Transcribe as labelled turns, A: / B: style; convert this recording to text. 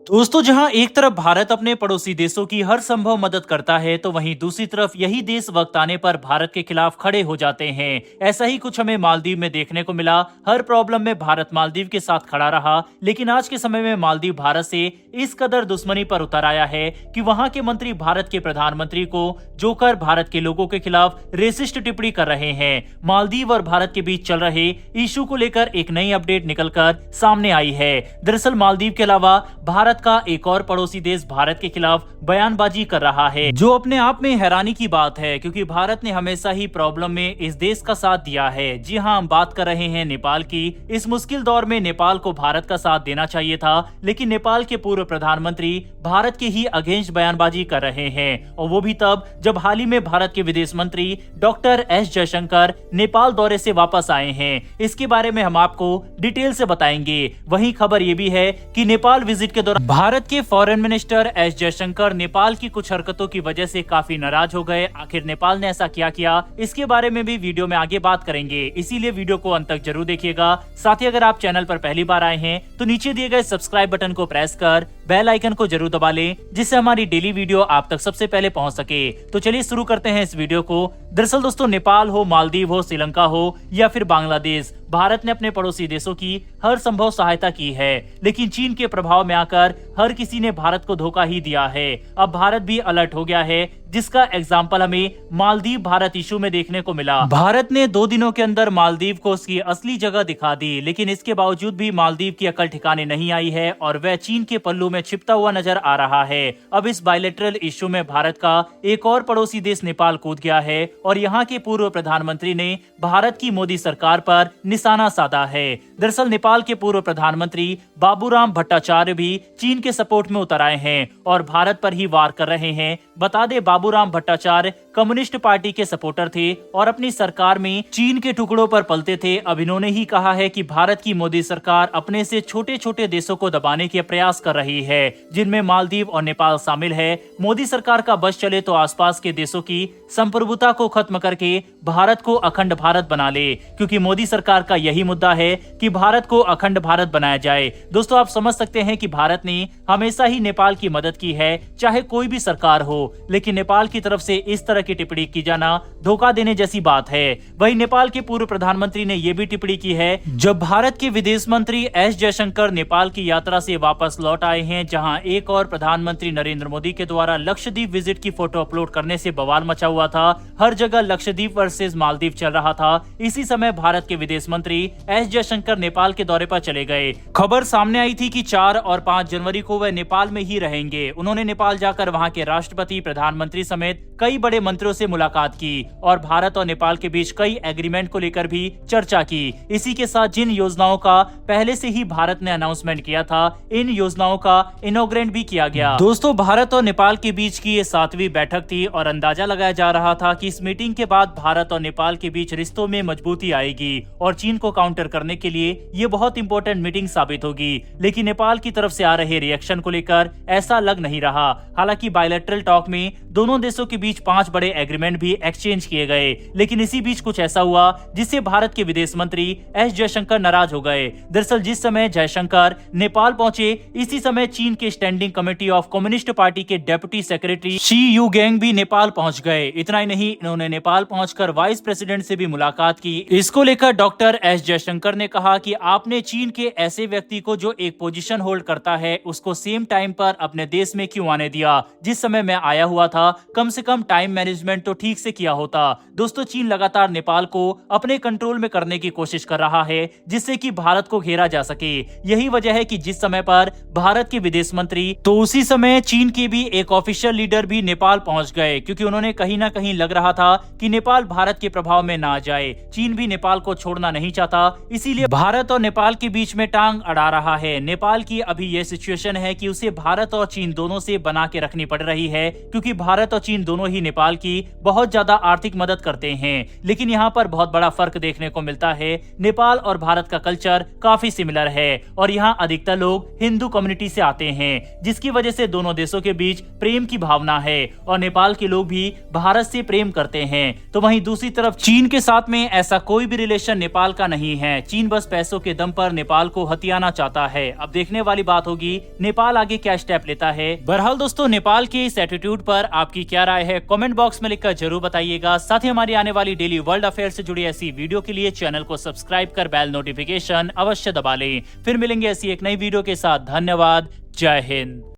A: दोस्तों, जहां एक तरफ भारत अपने पड़ोसी देशों की हर संभव मदद करता है, तो वहीं दूसरी तरफ यही देश वक्त आने पर भारत के खिलाफ खड़े हो जाते हैं। ऐसा ही कुछ हमें मालदीव में देखने को मिला। हर प्रॉब्लम में भारत मालदीव के साथ खड़ा रहा, लेकिन आज के समय में मालदीव भारत से इस कदर दुश्मनी पर उतर आया है कि वहां के मंत्री भारत के प्रधानमंत्री को जोकर भारत के लोगों के खिलाफ रेसिस्ट टिप्पणी कर रहे हैं। मालदीव और भारत के बीच चल रहे इशू को लेकर एक नई अपडेट निकलकर सामने आई है। दरअसल मालदीव के अलावा भारत का एक और पड़ोसी देश भारत के खिलाफ बयानबाजी कर रहा है, जो अपने आप में हैरानी की बात है, क्योंकि भारत ने हमेशा ही प्रॉब्लम में इस देश का साथ दिया है। जी हां, हम बात कर रहे हैं नेपाल की। इस मुश्किल दौर में नेपाल को भारत का साथ देना चाहिए था, लेकिन नेपाल के पूर्व प्रधानमंत्री भारत के ही अगेंस्ट बयानबाजी कर रहे हैं, और वो भी तब जब हाल ही में भारत के विदेश मंत्री डॉक्टर एस जयशंकर नेपाल दौरे से वापस आए हैं। इसके बारे में हम आपको डिटेल से बताएंगे। वहीं खबर ये भी है कि नेपाल विजिट के दौरान भारत के foreign minister S Jaishankar Nepal की कुछ हरकतों की वजह से काफी नाराज हो गए। आखिर नेपाल ने ऐसा क्या किया, इसके बारे में भी वीडियो में आगे बात करेंगे, इसीलिए वीडियो को अंत तक जरूर देखिएगा। साथ ही अगर आप चैनल पर पहली बार आए हैं तो नीचे दिए गए सब्सक्राइब बटन को प्रेस कर बेल आइकन को जरूर दबा लें, जिससे हमारी डेली वीडियो आप तक सबसे पहले पहुंच सके। तो चलिए शुरू करते हैं इस वीडियो को। दरअसल दोस्तों, नेपाल हो, मालदीव हो, श्रीलंका हो या फिर बांग्लादेश, भारत ने अपने पड़ोसी देशों की हर संभव सहायता की है, लेकिन चीन के प्रभाव में आकर हर किसी ने भारत को धोखा ही दिया है। अब भारत भी अलर्ट हो गया है, जिसका एग्जाम्पल हमें मालदीव भारत इशू में देखने को मिला। भारत ने 2 दिनों के अंदर मालदीव को उसकी असली जगह दिखा दी, लेकिन इसके बावजूद भी मालदीव की अकल ठिकाने नहीं आई है और वह चीन के पल्लू में छिपता हुआ नजर आ रहा है। अब इस बायलैटरल इशू में भारत का एक और पड़ोसी देश नेपाल कूद गया है और यहाँ के पूर्व प्रधानमंत्री ने भारत की मोदी सरकार पर निशाना साधा है। दरअसल नेपाल के पूर्व प्रधानमंत्री बाबूराम भट्टाचार्य भी चीन के सपोर्ट में उतर आए हैं और भारत पर ही वार कर रहे हैं। बता दे, बाबूराम भट्टाचार्य कम्युनिस्ट पार्टी के सपोर्टर थे और अपनी सरकार में चीन के टुकड़ों पर पलते थे। अब इन्होंने ही कहा है कि भारत की मोदी सरकार अपने से छोटे छोटे देशों को दबाने के प्रयास कर रही है, जिनमें मालदीव और नेपाल शामिल है। मोदी सरकार का बस चले तो आसपास के देशों की संप्रभुता को खत्म करके भारत को अखंड भारत बना ले, क्योंकि मोदी सरकार का यही मुद्दा है कि भारत को अखंड भारत बनाया जाए। दोस्तों, आप समझ सकते हैं कि भारत ने हमेशा ही नेपाल की मदद की है, चाहे कोई भी सरकार हो, लेकिन नेपाल की तरफ से इस तरह की टिप्पणी की जाना धोखा देने जैसी बात है। वहीं नेपाल के पूर्व प्रधानमंत्री ने यह भी टिप्पणी की है, जब भारत के विदेश मंत्री एस जयशंकर नेपाल की यात्रा से वापस लौट आए हैं, जहां एक और प्रधानमंत्री नरेंद्र मोदी के द्वारा लक्षद्वीप विजिट की फोटो अपलोड करने से बवाल मचा हुआ था। हर जगह लक्षद्वीप वर्सेस मालदीव चल रहा था। इसी समय भारत के विदेश मंत्री एस जयशंकर नेपाल के दौरे पर चले गए। खबर सामने आई थी कि 4 और 5 जनवरी को वह नेपाल में ही रहेंगे। उन्होंने नेपाल जाकर वहां के राष्ट्रपति, प्रधानमंत्री समेत कई बड़े मंत्रियों से मुलाकात की और भारत और नेपाल के बीच कई एग्रीमेंट को लेकर भी चर्चा की। इसी के साथ जिन योजनाओं का पहले से ही भारत ने अनाउंसमेंट किया था, इन योजनाओं का इनॉग्रेट भी किया गया। दोस्तों, भारत और नेपाल के बीच की ये 7वीं बैठक थी और अंदाजा लगाया जा रहा था कि इस मीटिंग के बाद भारत और नेपाल के बीच रिश्तों में मजबूती आएगी और चीन को काउंटर करने के लिए ये बहुत इंपॉर्टेंट मीटिंग साबित होगी। लेकिन नेपाल की तरफ से आ रहे रिएक्शन को लेकर ऐसा लग नहीं रहा। हालांकि बायलैटरल टॉक में दोनों देशों के बीच 5 बड़े एग्रीमेंट भी एक्सचेंज किए गए, लेकिन इसी बीच कुछ ऐसा हुआ जिससे भारत के विदेश मंत्री एस जयशंकर नाराज हो गए। दरअसल जिस समय जयशंकर नेपाल पहुंचे, इसी समय चीन के standing committee of communist party के deputy secretary Shi Yu Gang भी नेपाल पहुंच गए। इतना ही नहीं, इन्होंने नेपाल पहुंचकर वाइस प्रेसिडेंट से भी मुलाकात की। इसको लेकर डॉक्टर एस जयशंकर ने कहा कि आपने चीन के ऐसे व्यक्ति को जो एक पोजीशन होल्ड करता है, उसको सेम टाइम पर अपने देश में क्यों आने दिया? जिस समय मैं आया हुआ था, कम से कम टाइम मैनेजमेंट तो ठीक से किया होता। दोस्तों, चीन लगातार नेपाल को अपने कंट्रोल में करने की कोशिश कर रहा है, जिससे कि भारत को घेरा जा सके। यही वजह है कि जिस समय पर भारत के विदेश मंत्री, तो उसी समय चीन के भी एक ऑफिशियल लीडर भी नेपाल पहुंच गए, क्योंकि उन्होंने कहीं ना कहीं लग रहा था कि नेपाल भारत के प्रभाव में ना आ जाए। चीन भी नेपाल को छोड़ना नहीं चाहता, इसीलिए भारत और नेपाल के बीच में टांग अड़ा रहा है। नेपाल की अभी यह सिचुएशन है कि उसे भारत और चीन दोनों से बना के रखनी पड़ रही है, क्योंकि भारत भारत और चीन दोनों ही नेपाल की बहुत ज्यादा आर्थिक मदद करते हैं, लेकिन यहाँ पर बहुत बड़ा फर्क देखने को मिलता है। नेपाल और भारत का कल्चर काफी सिमिलर है और यहाँ अधिकतर लोग हिंदू कम्युनिटी से आते हैं, जिसकी वजह से दोनों देशों के बीच प्रेम की भावना है और नेपाल के लोग भी भारत से प्रेम करते हैं। तो वहीं दूसरी तरफ चीन के साथ में ऐसा कोई भी रिलेशन नेपाल का नहीं है। चीन बस पैसों के दम पर नेपाल को हथियाना चाहता है। अब देखने वाली बात होगी नेपाल आगे क्या स्टेप लेता है। बहरहाल दोस्तों, नेपाल के इस एटीट्यूड पर आपकी क्या राय है, कमेंट बॉक्स में लिखकर जरूर बताइएगा। साथ ही हमारी आने वाली डेली वर्ल्ड अफेयर से जुड़ी ऐसी वीडियो के लिए चैनल को सब्सक्राइब कर बेल नोटिफिकेशन अवश्य दबा लें। फिर मिलेंगे ऐसी एक नई वीडियो के साथ। धन्यवाद। जय हिंद।